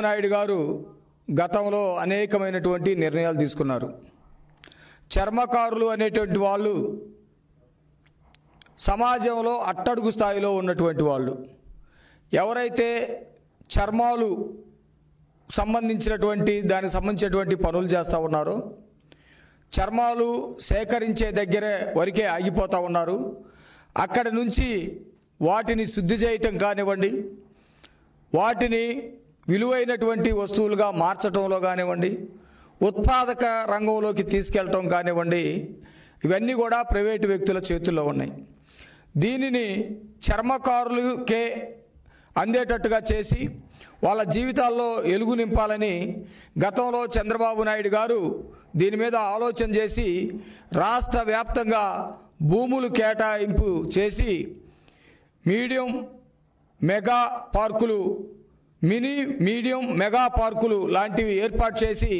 నాయుడు గారు గతంలో అనేకమైనటువంటి నిర్ణయాలు తీసుకున్నారు. చర్మకారులు అనేటువంటి వాళ్ళు సమాజంలో అట్టడుగు స్థాయిలో ఉన్నటువంటి వాళ్ళు. ఎవరైతే చర్మాలు సంబంధించినటువంటి దానికి సంబంధించినటువంటి పనులు చేస్తూ ఉన్నారో, చర్మాలు సేకరించే దగ్గరే వరకే ఆగిపోతూ ఉన్నారు. అక్కడి నుంచి వాటిని శుద్ధి చేయటం కానివ్వండి, వాటిని విలువైనటువంటి వస్తువులుగా మార్చడంలో కానివ్వండి, ఉత్పాదక రంగంలోకి తీసుకెళ్ళటం కానివ్వండి, ఇవన్నీ కూడా ప్రైవేటు వ్యక్తుల చేతుల్లో ఉన్నాయి. దీనిని చర్మకారులకే అందేటట్టుగా చేసి వాళ్ళ జీవితాల్లో వెలుగు నింపాలని గతంలో చంద్రబాబు నాయుడు గారు దీని మీద ఆలోచన చేసి రాష్ట్ర వ్యాప్తంగా భూములు కేటాయింపు చేసి మీడియం మెగా పార్కులు, మీడియం మెగా పార్కులు లాంటివి ఏర్పాటు చేసి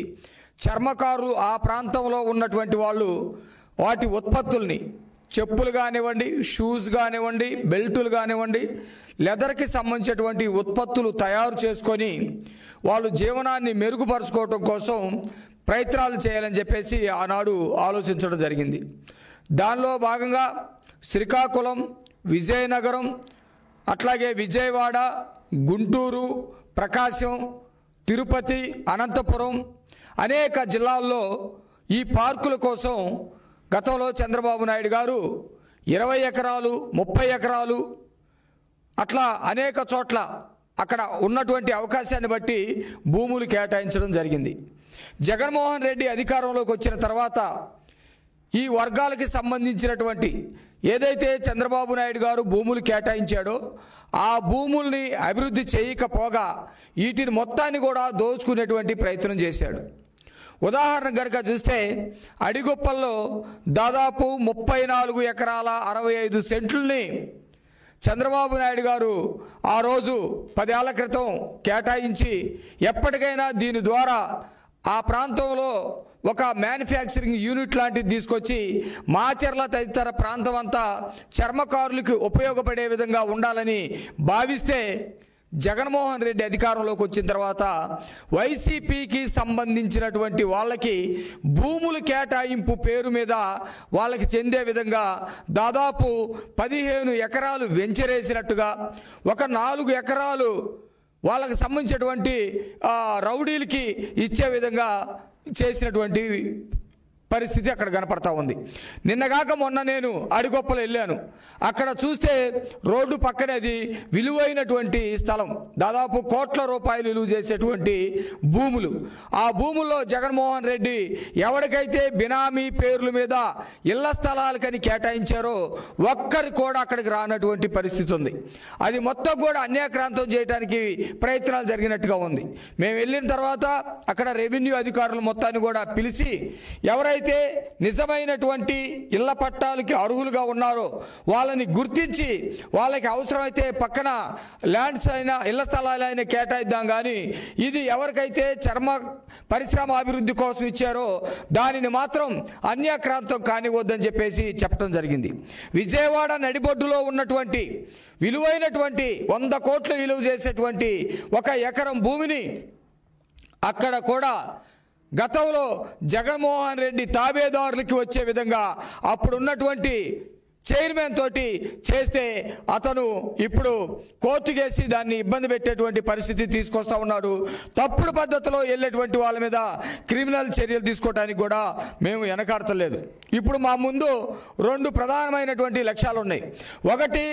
చర్మకారులు ఆ ప్రాంతంలో ఉన్నటువంటి వాళ్ళు వాటి ఉత్పత్తుల్ని, చెప్పులు కానివ్వండి, షూస్ కానివ్వండి, బెల్టులు కానివ్వండి, లెదర్కి సంబంధించినటువంటి ఉత్పత్తులు తయారు చేసుకొని వాళ్ళు జీవనాన్ని మెరుగుపరుచుకోవటం కోసం ప్రయత్నాలు చేయాలని చెప్పేసి ఆనాడు ఆలోచించడం జరిగింది. దానిలో భాగంగా శ్రీకాకుళం, విజయనగరం, అట్లాగే విజయవాడ, గుంటూరు, ప్రకాశం, తిరుపతి, అనంతపురం అనేక జిల్లాల్లో ఈ పార్కుల కోసం గతంలో చంద్రబాబు నాయుడు గారు 20 ఎకరాలు, 30 ఎకరాలు అట్లా అనేక చోట్ల అక్కడ ఉన్నటువంటి అవకాశాన్ని బట్టి భూములు కేటాయించడం జరిగింది. జగన్మోహన్ రెడ్డి అధికారంలోకి వచ్చిన తర్వాత ఈ వర్గాలకి సంబంధించినటువంటి ఏదైతే చంద్రబాబు నాయుడు గారు భూములు కేటాయించాడో ఆ భూముల్ని అభివృద్ధి చేయకపోగా వీటిని మొత్తాన్ని కూడా దోచుకునేటువంటి ప్రయత్నం చేశాడు. ఉదాహరణ కనుక చూస్తే అడిగొప్పల్లో దాదాపు 34 ఎకరాల 65 సెంట్లని చంద్రబాబు నాయుడు గారు ఆ రోజు 10 ఏళ్ల క్రితం కేటాయించి ఎప్పటికైనా దీని ద్వారా ఆ ప్రాంతంలో ఒక మ్యానుఫ్యాక్చరింగ్ యూనిట్ లాంటిది తీసుకొచ్చి మాచర్ల తదితర ప్రాంతం అంతా చర్మకారులకు ఉపయోగపడే విధంగా ఉండాలని భావిస్తే జగన్మోహన్ రెడ్డి అధికారంలోకి వచ్చిన తర్వాత వైసీపీకి సంబంధించినటువంటి వాళ్ళకి భూములు కేటాయింపు పేరు మీద వాళ్ళకి చెందే విధంగా దాదాపు 15 ఎకరాలు వెంచరేసినట్టుగా, ఒక 4 ఎకరాలు వాళ్ళకి సంబంధించినటువంటి రౌడీలకి ఇచ్చే విధంగా చేసినటువంటి పరిస్థితి అక్కడ కనపడతా ఉంది. నిన్నగాక మొన్న నేను అడిగొప్పలు వెళ్ళాను. అక్కడ చూస్తే రోడ్డు పక్కనే అది విలువైనటువంటి స్థలం, దాదాపు కోట్ల రూపాయలు విలువ చేసేటువంటి భూములు. ఆ భూముల్లో జగన్మోహన్ రెడ్డి ఎవరికైతే బినామీ పేర్ల మీద ఇళ్ల స్థలాలకని కేటాయించారో ఒక్కరి కూడా అక్కడికి రానటువంటి పరిస్థితి ఉంది. అది మొత్తం కూడా అన్యాక్రాంతం చేయడానికి ప్రయత్నాలు జరిగినట్టుగా ఉంది. మేము వెళ్ళిన తర్వాత అక్కడ రెవెన్యూ అధికారులు మొత్తాన్ని కూడా పిలిచి ఎవరైతే నిజమైనటువంటి ఇళ్ల పట్టాలకి అర్హులుగా ఉన్నారో వాళ్ళని గుర్తించి వాళ్ళకి అవసరమైతే పక్కన ల్యాండ్స్ అయినా ఇళ్ల స్థలాలైనా కేటాయిద్దాం, కానీ ఇది ఎవరికైతే చర్మ పరిశ్రమ అభివృద్ధి కోసం ఇచ్చారో దానిని మాత్రం అన్యాక్రాంతం కానివద్దని చెప్పేసి చెప్పడం జరిగింది. విజయవాడ నడిబొడ్డులో ఉన్నటువంటి విలువైనటువంటి 100 కోట్లు విలువ చేసేటువంటి 1 ఎకరం భూమిని అక్కడ కూడా గతంలో జగన్మోహన్ రెడ్డి తాబేదారులకి వచ్చే విధంగా అప్పుడున్నటువంటి చైర్మన్ తోటి చేస్తే అతను ఇప్పుడు కోర్టు కేసి దాన్ని ఇబ్బంది పెట్టేటువంటి పరిస్థితి తీసుకొస్తా ఉన్నాడు. తప్పుడు పద్ధతిలో వెళ్ళేటువంటి వాళ్ళ మీద క్రిమినల్ చర్యలు తీసుకోవడానికి కూడా మేము వెనకాడతలేదు. ఇప్పుడు మా ముందు 2 ప్రధానమైనటువంటి లక్ష్యాలు ఉన్నాయి. ఒకటి,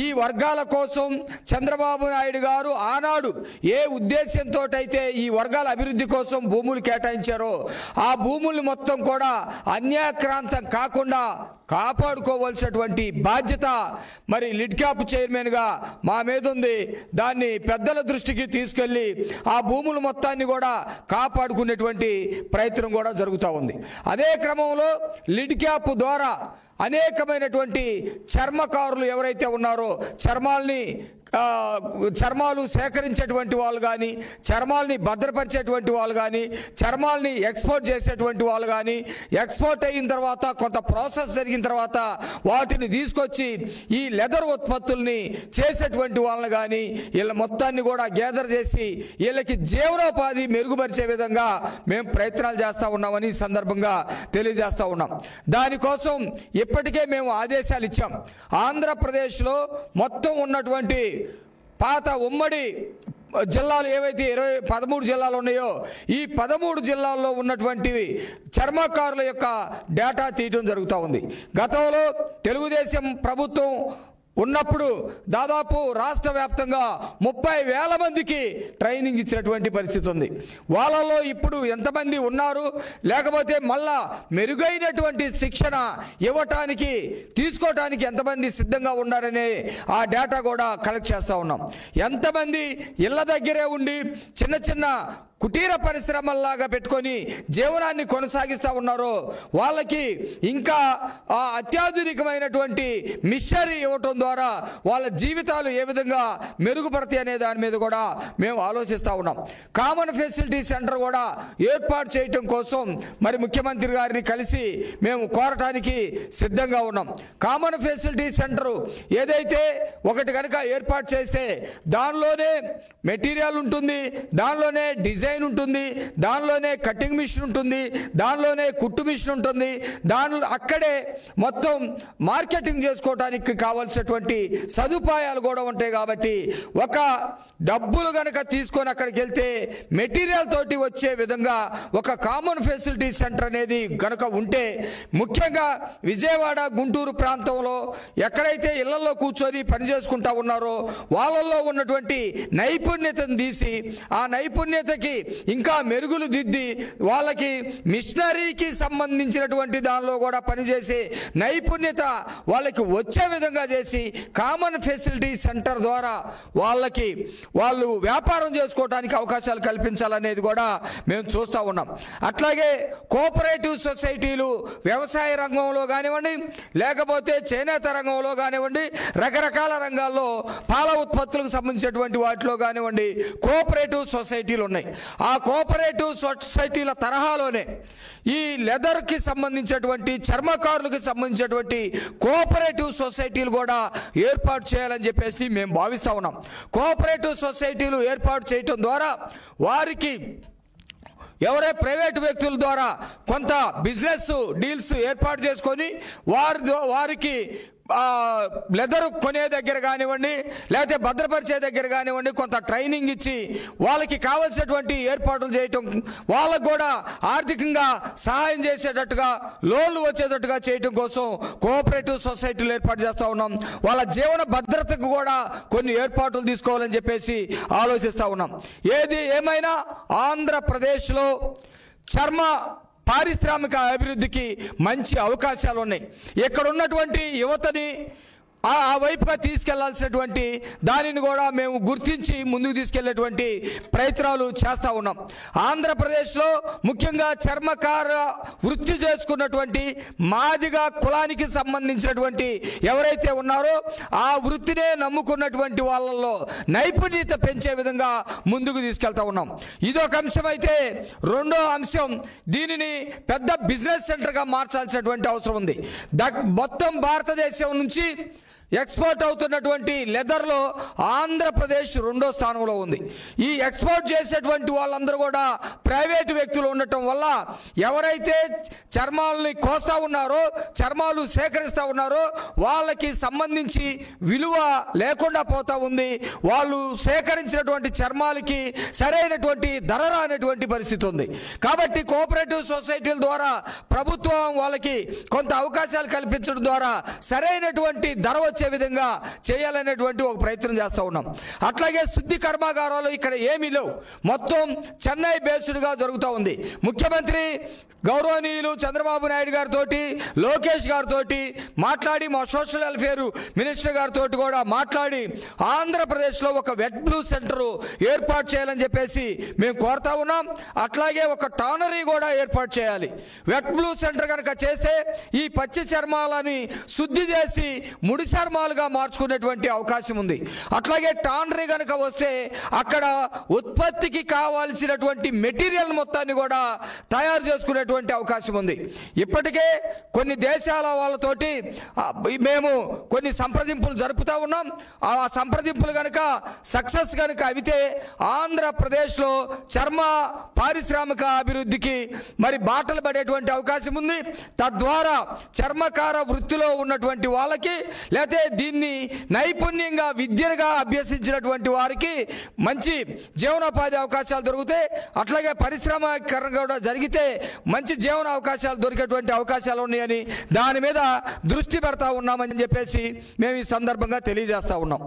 ఈ వర్గాల కోసం చంద్రబాబు నాయుడు గారు ఆనాడు ఏ ఉద్దేశంతో అయితే ఈ వర్గాల అభివృద్ధి కోసం భూములు కేటాయించారో ఆ భూముల్ని మొత్తం కూడా అన్యాక్రాంతం కాకుండా కాపాడుకోవాల్సినటువంటి బాధ్యత మరి లిడ్ క్యాప్ చైర్మన్గా మా మీద ఉంది. దాన్ని పెద్దల దృష్టికి తీసుకెళ్ళి ఆ భూములు మొత్తాన్ని కూడా కాపాడుకునేటువంటి ప్రయత్నం కూడా జరుగుతూ ఉంది. అదే క్రమంలో లిడ్ క్యాప్ ద్వారా అనేకమైనటువంటి చర్మకారులు ఎవరైతే ఉన్నారో చర్మాల్ని చర్మాలు సేకరించేటువంటి వాళ్ళు కానీ, చర్మాలని భద్రపరిచేటువంటి వాళ్ళు కానీ, చర్మాలని ఎక్స్పోర్ట్ చేసేటువంటి వాళ్ళు కానీ, ఎక్స్పోర్ట్ అయిన తర్వాత కొంత ప్రాసెస్ జరిగిన తర్వాత వాటిని తీసుకొచ్చి ఈ లెదర్ ఉత్పత్తుల్ని చేసేటువంటి వాళ్ళని కానీ వీళ్ళ మొత్తాన్ని కూడా గ్యాదర్ చేసి వీళ్ళకి జీవనోపాధి మెరుగుపరిచే విధంగా మేము ప్రయత్నాలు చేస్తూ ఉన్నామని ఈ సందర్భంగా తెలియజేస్తూ ఉన్నాం. దానికోసం ఇప్పటికే మేము ఆదేశాలు ఇచ్చాం. ఆంధ్రప్రదేశ్లో మొత్తం ఉన్నటువంటి పాత ఉమ్మడి జిల్లాలు ఏవైతే 13 జిల్లాలు ఉన్నాయో ఈ 13 జిల్లాల్లో ఉన్నటువంటి చర్మకారుల యొక్క డేటా తీయటం జరుగుతూ ఉంది. గతంలో తెలుగుదేశం ప్రభుత్వం ఉన్నప్పుడు దాదాపు రాష్ట్ర వ్యాప్తంగా 30,000 మందికి ట్రైనింగ్ ఇచ్చినటువంటి పరిస్థితి ఉంది. వాళ్ళలో ఇప్పుడు ఎంతమంది ఉన్నారు, లేకపోతే మళ్ళా మెరుగైనటువంటి శిక్షణ ఇవ్వటానికి తీసుకోవటానికి ఎంతమంది సిద్ధంగా ఉన్నారనే ఆ డేటా కూడా కలెక్ట్ చేస్తూ ఉన్నాం. ఎంతమంది ఇళ్ళ దగ్గరే ఉండి చిన్న చిన్న కుటీర పరిశ్రమల్లాగా పెట్టుకొని జీవనాన్ని కొనసాగిస్తూ ఉన్నారో వాళ్ళకి ఇంకా అత్యాధునికమైనటువంటి మిషనరీ ఇవ్వటం ద్వారా వాళ్ళ జీవితాలు ఏ విధంగా మెరుగుపడతాయి అనే దాని మీద కూడా మేము ఆలోచిస్తూ ఉన్నాం. కామన్ ఫెసిలిటీ సెంటర్ కూడా ఏర్పాటు చేయటం కోసం మరి ముఖ్యమంత్రి గారిని కలిసి మేము కోరటానికి సిద్ధంగా ఉన్నాం. కామన్ ఫెసిలిటీ సెంటర్ ఏదైతే ఒకటి కనుక ఏర్పాటు చేస్తే దానిలోనే మెటీరియల్ ఉంటుంది, దానిలోనే డిజైన్ ఉంటుంది, దానిలోనే కటింగ్ మిషన్ ఉంటుంది, దానిలోనే కుట్టు మిషన్ ఉంటుంది, అక్కడే మొత్తం మార్కెటింగ్ చేసుకోవడానికి కావాల్సినటువంటి సదుపాయాలు కూడా ఉంటాయి. కాబట్టి ఒక డబ్బులు కనుక తీసుకొని అక్కడికి వెళ్తే మెటీరియల్ తోటి వచ్చే విధంగా ఒక కామన్ ఫెసిలిటీ సెంటర్ అనేది కనుక ఉంటే, ముఖ్యంగా విజయవాడ గుంటూరు ప్రాంతంలో ఎక్కడైతే ఇళ్లలో కూర్చొని పనిచేసుకుంటా ఉన్నారో వాళ్ళల్లో ఉన్నటువంటి నైపుణ్యతను తీసి ఆ నైపుణ్యతకి ఇంకా మెరుగులు దిద్ది వాళ్ళకి మిషనరీకి సంబంధించినటువంటి దానిలో కూడా పనిచేసే నైపుణ్యత వాళ్ళకి వచ్చే విధంగా చేసి కామన్ ఫెసిలిటీ సెంటర్ ద్వారా వాళ్ళు వ్యాపారం చేసుకోవడానికి అవకాశాలు కల్పించాలనేది కూడా మేము చూస్తూ ఉన్నాం. అట్లాగే కోఆపరేటివ్ సొసైటీలు వ్యవసాయ రంగంలో కానివ్వండి, లేకపోతే చేనేత రంగంలో కానివ్వండి, రకరకాల రంగాల్లో పాల ఉత్పత్తులకు సంబంధించినటువంటి వాటిలో కానివ్వండి కోఆపరేటివ్ సొసైటీలు ఉన్నాయి. ఆ కోఆపరేటివ్ సొసైటీల తరహాలోనే ఈ లెదర్కి సంబంధించినటువంటి చర్మకారులకు సంబంధించినటువంటి కోఆపరేటివ్ సొసైటీలు కూడా ఏర్పాటు చేయాలని చెప్పేసి మేము భావిస్తూ ఉన్నాం. కోఆపరేటివ్ సొసైటీలు ఏర్పాటు చేయటం ద్వారా వారికి ప్రైవేటు వ్యక్తుల ద్వారా కొంత బిజినెస్ డీల్స్ ఏర్పాటు చేసుకొని వారికి లెదర్ కొనే దగ్గర కానివ్వండి, లేకపోతే భద్రపరిచే దగ్గర కానివ్వండి కొంత ట్రైనింగ్ ఇచ్చి వాళ్ళకి కావలసినటువంటి ఏర్పాట్లు చేయటం, వాళ్ళకు కూడా ఆర్థికంగా సహాయం చేసేటట్టుగా లోన్లు వచ్చేటట్టుగా చేయటం కోసం కోఆపరేటివ్ సొసైటీలు ఏర్పాటు చేస్తూ ఉన్నాం. వాళ్ళ జీవన భద్రతకు కూడా కొన్ని ఏర్పాట్లు తీసుకోవాలని చెప్పేసి ఆలోచిస్తూ ఉన్నాం. ఏది ఏమైనా ఆంధ్రప్రదేశ్లో చర్మ పారిశ్రామిక అభివృద్ధికి మంచి అవకాశాలు ఉన్నాయి. ఇక్కడ ఉన్నటువంటి యువతని ఆ వైపుగా తీసుకెళ్లాల్సినటువంటి దానిని కూడా మేము గుర్తించి ముందుకు తీసుకెళ్లేటువంటి ప్రయత్నాలు చేస్తూ ఉన్నాం. ఆంధ్రప్రదేశ్లో ముఖ్యంగా చర్మకార వృత్తి చేసుకున్నటువంటి మాదిగ కులానికి సంబంధించినటువంటి ఎవరైతే ఉన్నారో ఆ వృత్తినే నమ్ముకున్నటువంటి వాళ్ళల్లో నైపుణ్యత పెంచే విధంగా ముందుకు తీసుకెళ్తా ఉన్నాం. ఇదొక అంశం అయితే, రెండో అంశం దీనిని పెద్ద బిజినెస్ సెంటర్గా మార్చాల్సినటువంటి అవసరం ఉంది. మొత్తం భారతదేశం నుంచి ఎక్స్పోర్ట్ అవుతున్నటువంటి లెదర్లో ఆంధ్రప్రదేశ్ 2వ స్థానంలో ఉంది. ఈ ఎక్స్పోర్ట్ చేసేటువంటి వాళ్ళందరూ కూడా ప్రైవేటు వ్యక్తులు ఉండటం వల్ల ఎవరైతే చర్మాలని కోస్తా ఉన్నారో, చర్మాలు సేకరిస్తూ ఉన్నారో వాళ్ళకి సంబంధించి విలువ లేకుండా పోతా ఉంది. వాళ్ళు సేకరించినటువంటి చర్మాలకి సరైనటువంటి ధర రానటువంటి పరిస్థితి ఉంది. కాబట్టి కోఆపరేటివ్ సొసైటీల ద్వారా ప్రభుత్వం వాళ్ళకి కొంత అవకాశాలు కల్పించడం ద్వారా సరైనటువంటి ధర వచ్చే విధంగా చేయాలనేటువంటి ఒక ప్రయత్నం చేస్తూ ఉన్నాం. అట్లాగే శుద్ధి కర్మాగారాలు ఇక్కడ ఏమీ లేవు, మొత్తం చెన్నై బేస్డ్గా జరుగుతూ ఉంది. ముఖ్యమంత్రి గౌరవనీయులు చంద్రబాబు నాయుడు గారితో, లోకేష్ గారితో మాట్లాడి, మా సోషల్ వెల్ఫేర్ మినిస్టర్ గారితో కూడా మాట్లాడి ఆంధ్రప్రదేశ్లో ఒక వెట్ బ్లూ సెంటర్ ఏర్పాటు చేయాలని చెప్పేసి మేము కోరుతా ఉన్నాం. అట్లాగే ఒక టానరీ కూడా ఏర్పాటు చేయాలి. వెట్ బ్లూ సెంటర్ కనుక చేస్తే ఈ పచ్చి చర్మాలని శుద్ధి చేసి ముడి పరిశ్రమలుగా మార్చుకునేటువంటి అవకాశం ఉంది. అట్లాగే టాండరీ కనుక వస్తే అక్కడ ఉత్పత్తికి కావాల్సినటువంటి మెటీరియల్ మొత్తాన్ని కూడా తయారు చేసుకునేటువంటి అవకాశం ఉంది. ఇప్పటికే కొన్ని దేశాల వాళ్ళతోటి మేము కొన్ని సంప్రదింపులు జరుపుతూ ఉన్నాం. ఆ సంప్రదింపులు కనుక సక్సెస్ కనుక అయితే ఆంధ్రప్రదేశ్లో చర్మ పారిశ్రామిక అభివృద్ధికి మరి బాటలు పడేటువంటి అవకాశం ఉంది. తద్వారా చర్మకార వృత్తిలో ఉన్నటువంటి వాళ్ళకి లేకపోతే దీన్ని నైపుణ్యంగా విద్యగా అభ్యసించినటువంటి వారికి మంచి జీవనోపాధి అవకాశాలు దొరుకుతాయి. అట్లాగే పరిశ్రమీకరణ కూడా జరిగితే మంచి జీవన అవకాశాలు దొరికేటువంటి అవకాశాలు ఉన్నాయని దాని మీద దృష్టి పెడతా ఉన్నామని చెప్పేసి మేము ఈ సందర్భంగా తెలియజేస్తా ఉన్నాం.